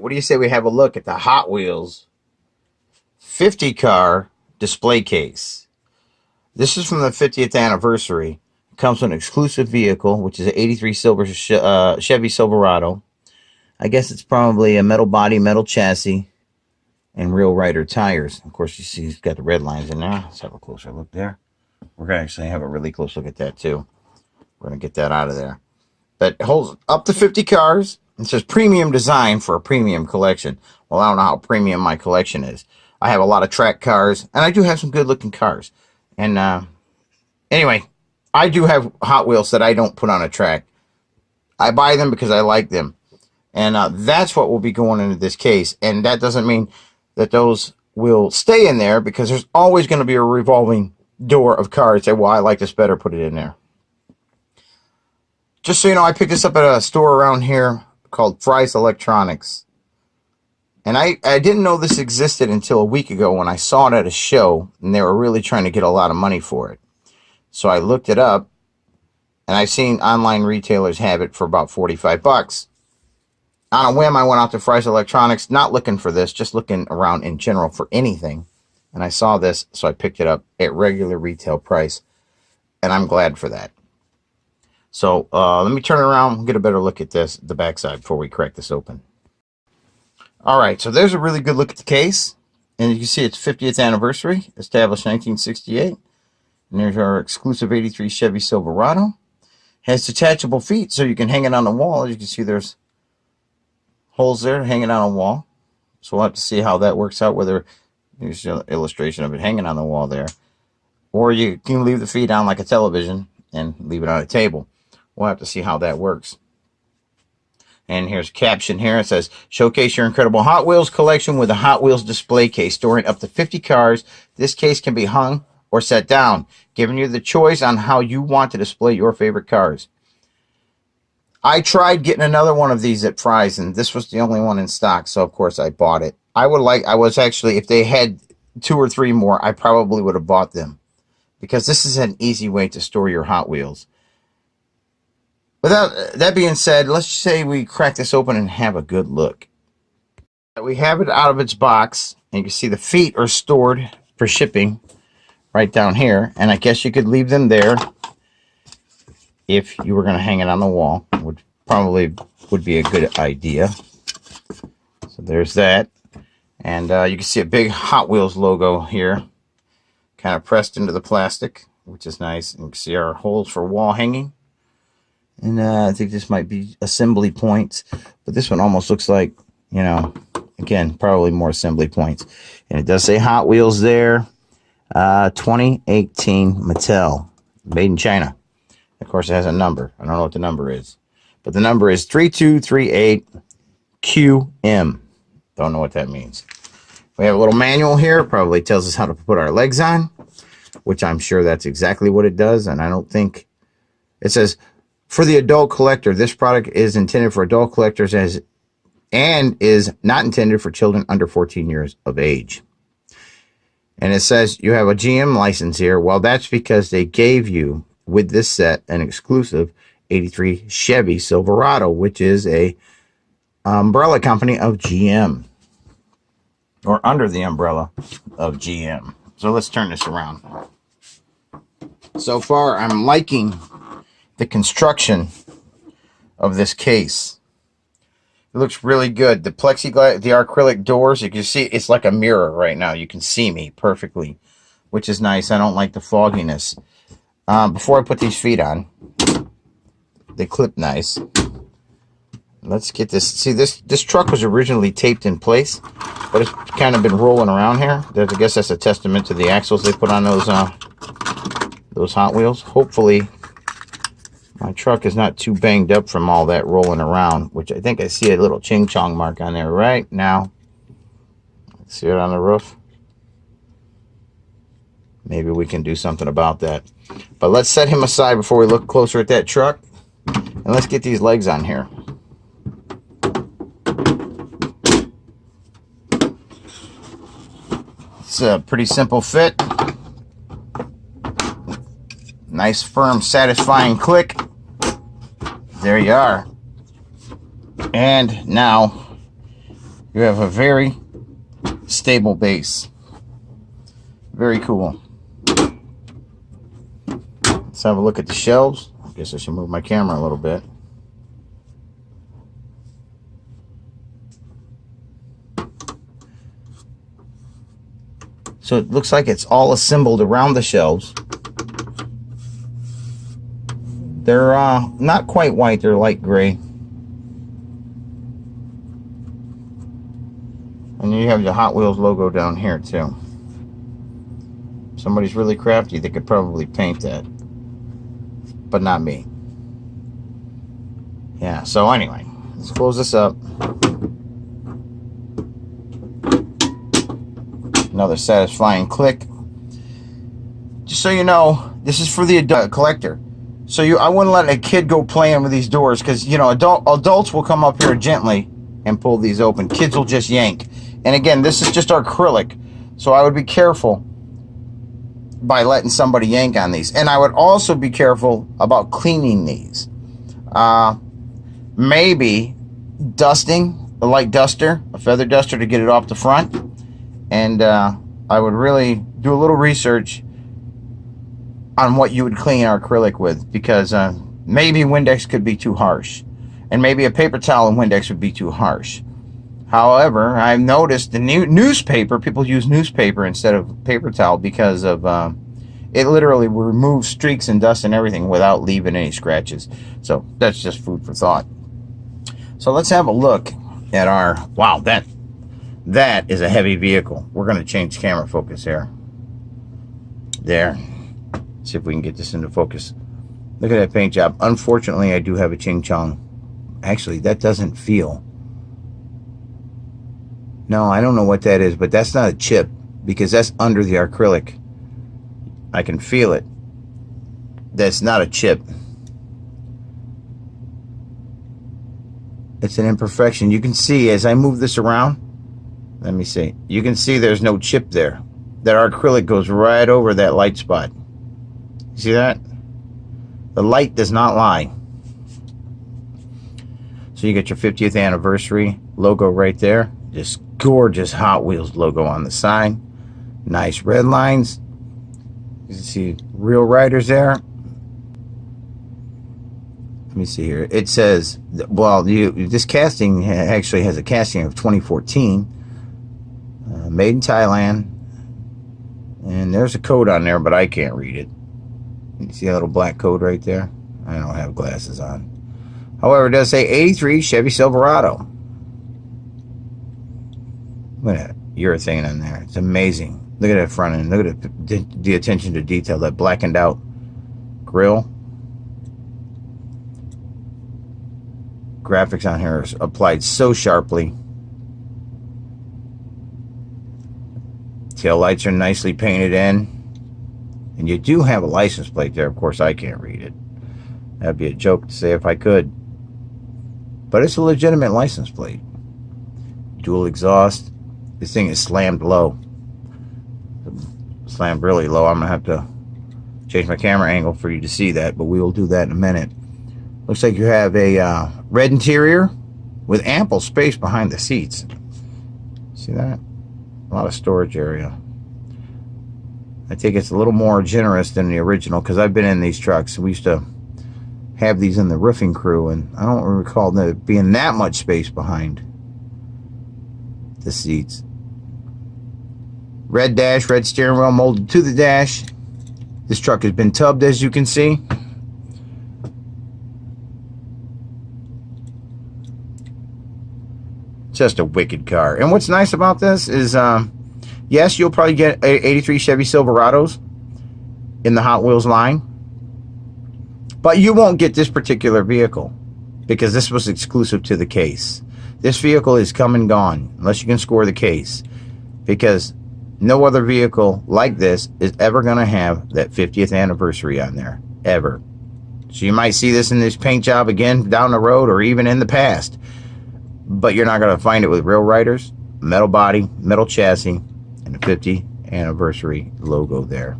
what do you say we have a look at the Hot Wheels 50 car display case? This is from the 50th anniversary. It comes with an exclusive vehicle, which is an 83 Chevy Silverado. I guess it's probably a metal body, metal chassis, and real Rider tires. Of course, you see it's got the red lines in there. Let's have a closer look there. We're going to actually have a really close look at that, too. We're going to get that out of there. But it holds up to 50 cars. It says premium design for a premium collection. Well, I don't know how premium my collection is. I have a lot of track cars, and I do have some good-looking cars. And anyway, I do have Hot Wheels that I don't put on a track. I buy them because I like them. And that's what will be going into this case. And that doesn't mean that those will stay in there, because there's always going to be a revolving door of cars. Say, well, I like this better, put it in there. Just so you know, I picked this up at a store around here called Fry's Electronics. And I didn't know this existed until a week ago when I saw it at a show, and they were really trying to get a lot of money for it. So I looked it up, and I've seen online retailers have it for about 45 bucks. On a whim, I went out to Fry's Electronics, not looking for this, just looking around in general for anything. And I saw this, so I picked it up at regular retail price, and I'm glad for that. So let me turn it around and get a better look at the backside before we crack this open. All right, so there's a really good look at the case. And you can see it's 50th anniversary, established 1968. And there's our exclusive 83 Chevy Silverado. Has detachable feet, so you can hang it on the wall. As you can see, there's holes there hanging on a wall. So we'll have to see how that works out, whether there's an illustration of it hanging on the wall there. Or you can leave the feet on like a television and leave it on a table. We'll have to see how that works. And here's a caption here. It says, showcase your incredible Hot Wheels collection with a Hot Wheels display case storing up to 50 cars. This case can be hung or set down, giving you the choice on how you want to display your favorite cars. I tried getting another one of these at Fry's, and this was the only one in stock, so of course I bought it. If they had 2 or 3 more, I probably would have bought them, because this is an easy way to store your Hot Wheels. Without that being said, let's say we crack this open and have a good look. We have it out of its box, and you can see the feet are stored for shipping right down here, and I guess you could leave them there if you were going to hang it on the wall, which probably would be a good idea. So there's that. And you can see a big Hot Wheels logo here, kind of pressed into the plastic, which is nice. And you can see our holes for wall hanging. And I think this might be assembly points, but this one almost looks like, you know, again, probably more assembly points. And it does say Hot Wheels there, 2018 Mattel, made in China. Of course, it has a number. I don't know what the number is, but the number is 3238QM. Don't know what that means. We have a little manual here. It probably tells us how to put our legs on, which I'm sure that's exactly what it does. And I don't think it says, for the adult collector, this product is intended for adult collectors and is not intended for children under 14 years of age. And it says you have a GM license here. Well, that's because they gave you, with this set, an exclusive 83 Chevy Silverado, which is a umbrella company of GM, or under the umbrella of GM. So let's turn this around. So far, I'm liking the construction of this case. It looks really good. The plexiglass, the acrylic doors, you can see it's like a mirror right now. You can see me perfectly, which is nice. I don't like the fogginess. Before I put these feet on, they clip nice. Let's get this. See, this truck was originally taped in place, but it's kind of been rolling around here. I guess that's a testament to the axles they put on those Hot Wheels. Hopefully, my truck is not too banged up from all that rolling around, which I think I see a little ching-chong mark on there right now. See it on the roof? Maybe we can do something about that. But let's set him aside before we look closer at that truck. And let's get these legs on here. It's a pretty simple fit. Nice, firm, satisfying click. There you are. And now you have a very stable base. Very cool. Let's have a look at the shelves. I guess I should move my camera a little bit. So it looks like it's all assembled around the shelves. They're not quite white, they're light gray. And you have the Hot Wheels logo down here too. If somebody's really crafty, they could probably paint that. But not me. Yeah, so anyway, let's close this up. Another satisfying click. Just so you know, this is for the adult collector. So I wouldn't let a kid go playing with these doors, because you know adults will come up here gently and pull these open. Kids will just yank. And again, this is just acrylic, so I would be careful by letting somebody yank on these. And I would also be careful about cleaning these. Maybe dusting, a light duster, a feather duster to get it off the front. And I would really do a little research on what you would clean our acrylic with, because maybe Windex could be too harsh, and maybe a paper towel and Windex would be too harsh. However, I've noticed the newspaper, people use newspaper instead of paper towel because of it literally removes streaks and dust and everything without leaving any scratches. So that's just food for thought. So let's have a look at our, wow, that is a heavy vehicle. We're going to change camera focus here. There. See if we can get this into focus. Look at that paint job. Unfortunately, I do have a Ching Chong. Actually, that doesn't feel. No, I don't know what that is, but that's not a chip, because that's under the acrylic. I can feel it. That's not a chip. It's an imperfection. You can see as I move this around. Let me see. You can see there's no chip there. That acrylic goes right over that light spot. See that? The light does not lie. So you get your 50th anniversary logo right there. This gorgeous Hot Wheels logo on the side. Nice red lines. You can see real riders there. Let me see here. It says, well, this casting actually has a casting of 2014. Made in Thailand. And there's a code on there, but I can't read it. You see that little black code right there? I don't have glasses on. However, it does say 83 Chevy Silverado. Look at that urethane on there. It's amazing. Look at that front end. Look at the attention to detail. That blackened out grill. Graphics on here are applied so sharply. Tail lights are nicely painted in. And you do have a license plate there. Of course, I can't read it. That'd be a joke to say if I could. But it's a legitimate license plate. Dual exhaust. This thing is slammed low. Slammed really low. I'm going to have to change my camera angle for you to see that. But we will do that in a minute. Looks like you have a red interior with ample space behind the seats. See that? A lot of storage area. I think it's a little more generous than the original, because I've been in these trucks. We used to have these in the roofing crew, and I don't recall there being that much space behind the seats. Red dash, red steering wheel molded to the dash. This truck has been tubbed, as you can see. Just a wicked car. And what's nice about this is, yes, you'll probably get 83 Chevy Silverados in the Hot Wheels line. But you won't get this particular vehicle, because this was exclusive to the case. This vehicle is come and gone, unless you can score the case. Because no other vehicle like this is ever going to have that 50th anniversary on there. Ever. So you might see this in this paint job again down the road, or even in the past. But you're not going to find it with real riders, metal body, metal chassis, and the 50th anniversary logo there.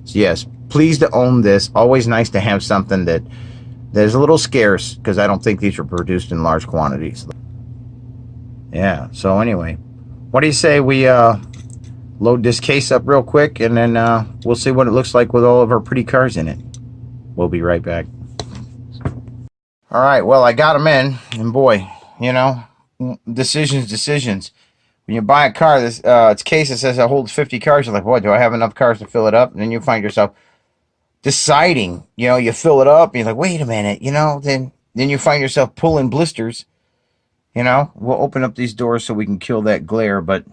So yes, pleased to own this. Always nice to have something that is a little scarce, because I don't think these were produced in large quantities. Yeah, so anyway, what do you say we load this case up real quick, and then we'll see what it looks like with all of our pretty cars in it. We'll be right back. All right, well, I got them in, and boy, you know, decisions. When you buy a car, this it's a case that says it holds 50 cars. You're like, boy, do I have enough cars to fill it up? And then you find yourself deciding, you fill it up, and you're like, wait a minute, then you find yourself pulling blisters. We'll open up these doors so we can kill that glare, but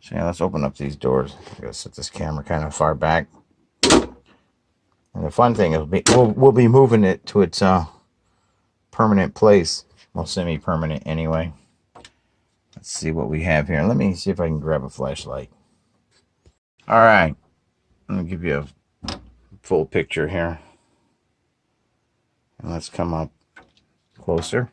so yeah, let's open up these doors. I'm gonna set this camera kind of far back. And the fun thing is we'll be moving it to its permanent place. Well, semi-permanent anyway. Let's see what we have here. Let me see if I can grab a flashlight. All right, let me give you a full picture here. And let's come up closer.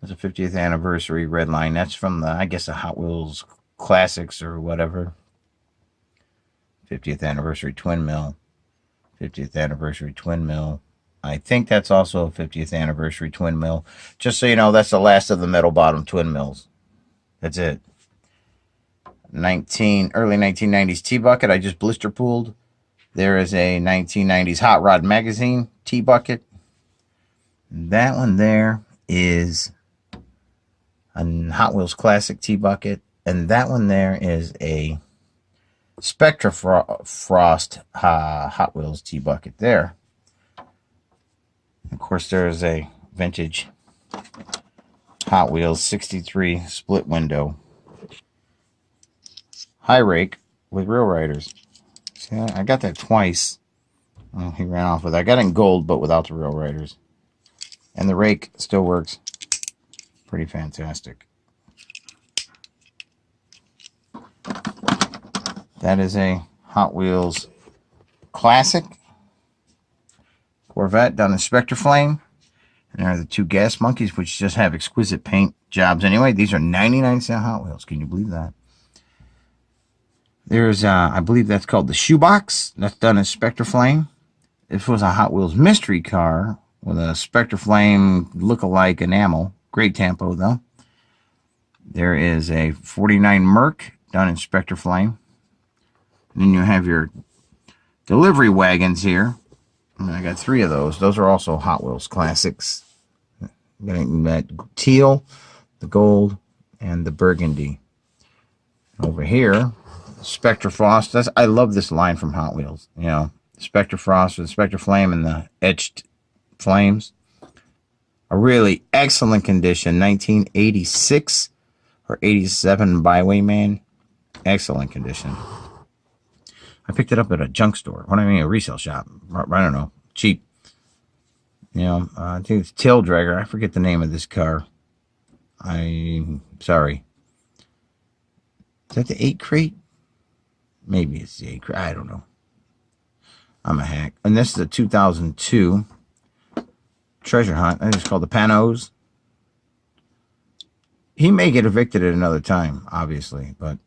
There's a 50th anniversary red line. That's from I guess the Hot Wheels Classics or whatever. 50th anniversary twin mill. 50th anniversary twin mill. I think that's also a 50th anniversary twin mill. Just so you know, that's the last of the metal bottom twin mills. That's it. Early 1990s T-bucket. I just blister pooled. There is a 1990s Hot Rod Magazine T-bucket. That one there is a Hot Wheels Classic T-bucket. And that one there is a Spectra Frost Hot Wheels T-bucket there. Of course, there's a vintage Hot Wheels 63 split window high rake with Real Riders. See, I got that twice. Oh, he ran off with it. I got it in gold, but without the Real Riders. And the rake still works pretty fantastic. That is a Hot Wheels Classic Corvette done in Spectre Flame. And there are the two gas monkeys, which just have exquisite paint jobs anyway. These are 99-cent Hot Wheels. Can you believe that? There's, I believe that's called the Shoebox. That's done in Spectre Flame. This was a Hot Wheels mystery car with a Spectre Flame look-alike enamel. Great tempo, though. There is a 49 Merc done in Spectre Flame. And then you have your delivery wagons here. And I got 3 of those. Those are also Hot Wheels Classics. Getting that teal, the gold, and the burgundy. Over here, Spectre Frost. I love this line from Hot Wheels. Spectre Frost with Spectre Flame and the etched flames. A really excellent condition. 1986 or 87 Bywayman. Excellent condition. I picked it up at a junk store. What do I mean, a resale shop? I don't know. Cheap. I think it's Tail Dragger. I forget the name of this car. I'm sorry. Is that the 8 crate? Maybe it's the 8 crate. I don't know. I'm a hack. And this is a 2002 treasure hunt. I think it's called the Panos. He may get evicted at another time, obviously. But,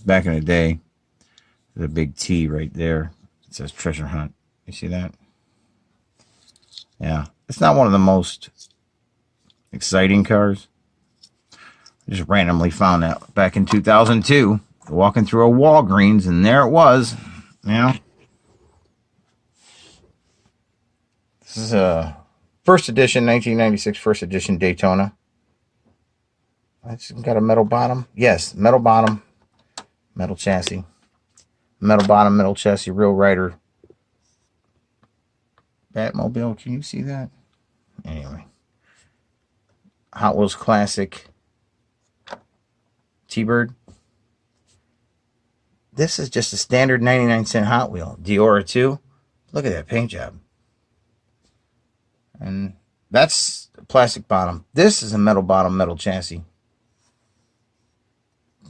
back in the day, there's a big T right there. It says treasure hunt. You see that? Yeah. It's not one of the most exciting cars. I just randomly found that back in 2002. Walking through a Walgreens, and there it was. This is a first edition, 1996 first edition Daytona. It's got a metal bottom. Yes, metal bottom, metal chassis. Metal bottom, metal chassis, Real Rider Batmobile. Can you see that? Anyway. Hot Wheels Classic T-Bird. This is just a standard 99-cent Hot Wheel. Diora 2. Look at that paint job. And that's a plastic bottom. This is a metal bottom, metal chassis.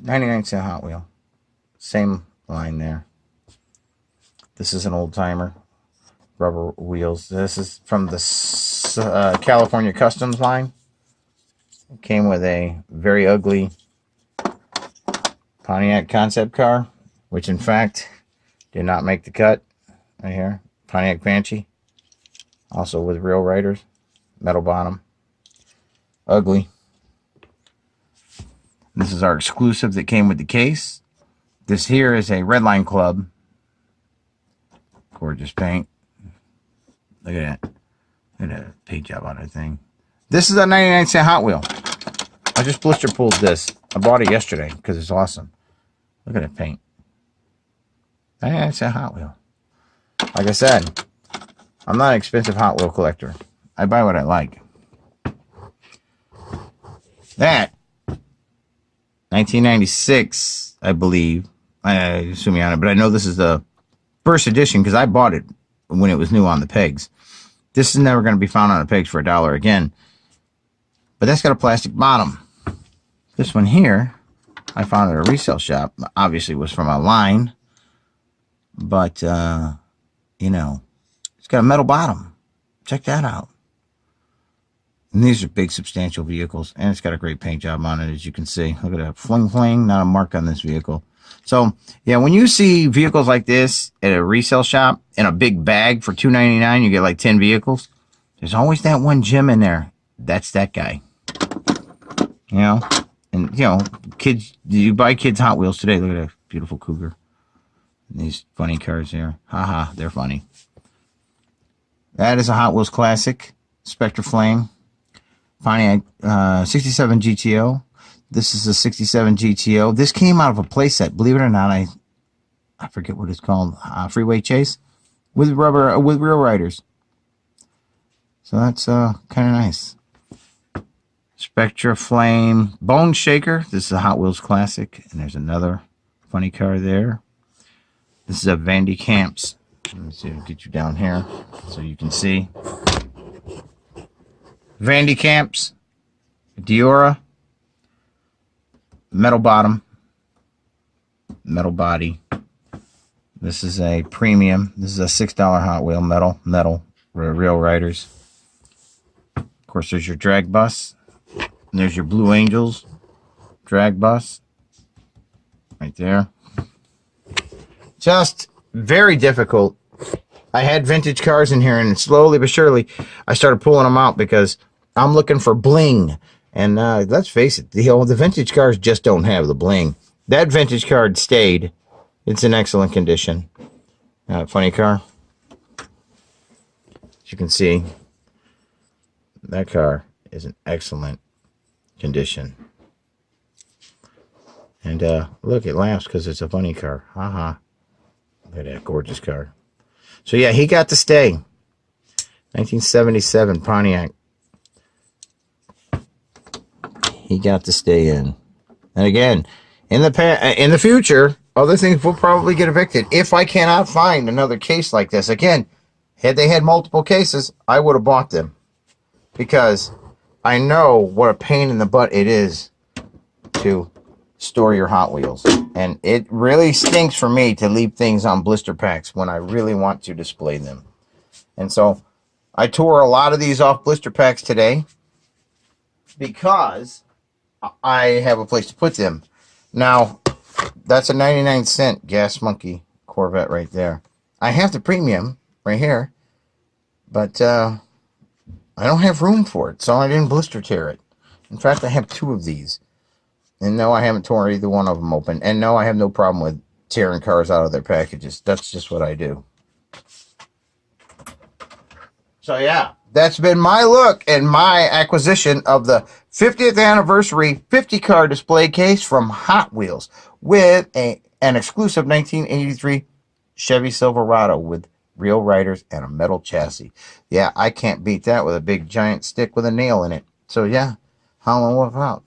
99-cent Hot Wheel. Same line there. This is an old timer. Rubber wheels. This is from the California Customs line. It came with a very ugly Pontiac concept car, which in fact did not make the cut. Right here, Pontiac Banshee. Also with real riders. Metal bottom. Ugly. This is our exclusive that came with the case. This here is a Redline Club. Gorgeous paint. Look at that. Look at that paint job on that thing. This is a 99-cent Hot Wheel. I just blister pulled this. I bought it yesterday because it's awesome. Look at that paint. 99-cent Hot Wheel. Like I said, I'm not an expensive Hot Wheel collector. I buy what I like. That, 1996, I believe. I assume me on it, but I know this is the first edition because I bought it when it was new on the pegs. This is never going to be found on the pegs for $1 again. But that's got a plastic bottom. This one here, I found at a resale shop. Obviously, it was from online. But, you know, it's got a metal bottom. Check that out. And these are big, substantial vehicles. And it's got a great paint job on it, as you can see. Look at that. Fling, fling. Not a mark on this vehicle. So, yeah, when you see vehicles like this at a resale shop in a big bag for $2.99, you get like 10 vehicles. There's always that one gem in there. That's that guy. You know? And, you know, kids, you buy kids Hot Wheels today. Look at that beautiful Cougar. And these funny cars here. Haha, they're funny. That is a Hot Wheels classic. Spectre Flame. Pontiac 67 GTO. This is a 67 GTO. This came out of a playset. Believe it or not, I forget what it's called. Freeway Chase with real riders. So that's kind of nice. Spectra Flame Bone Shaker. This is a Hot Wheels classic, and there's another funny car there. This is a Vandy Camps. Let me see. I'll get you down here so you can see. Vandy Camps, Diora, metal bottom, metal body. This is a premium. This is a $6 Hot Wheel, metal, real riders. Of course, there's your drag bus. And there's your Blue Angels drag bus. Right there. Just very difficult. I had vintage cars in here, and slowly but surely, I started pulling them out because I'm looking for bling. And let's face it, the vintage cars just don't have the bling. That vintage car stayed. It's in excellent condition. Funny car. As you can see, that car is in excellent condition. And look, it laughs because it's a funny car. Haha. Look at that gorgeous car. So yeah, he got to stay. 1977 Pontiac. He got to stay in. And again, in the future, other things will probably get evicted. If I cannot find another case like this. Again, had they had multiple cases, I would have bought them. Because I know what a pain in the butt it is to store your Hot Wheels. And it really stinks for me to leave things on blister packs when I really want to display them. And so I tore a lot of these off blister packs today because I have a place to put them. Now, that's a 99-cent Gas Monkey Corvette right there. I have the premium right here, but I don't have room for it, so I didn't blister tear it. In fact, I have 2 of these. And no, I haven't torn either one of them open. And no, I have no problem with tearing cars out of their packages. That's just what I do. So yeah, that's been my look and my acquisition of the 50th anniversary 50 car display case from Hot Wheels with an exclusive 1983 Chevy Silverado with real riders and a metal chassis. Yeah, I can't beat that with a big giant stick with a nail in it. So yeah, Holland Wolf out.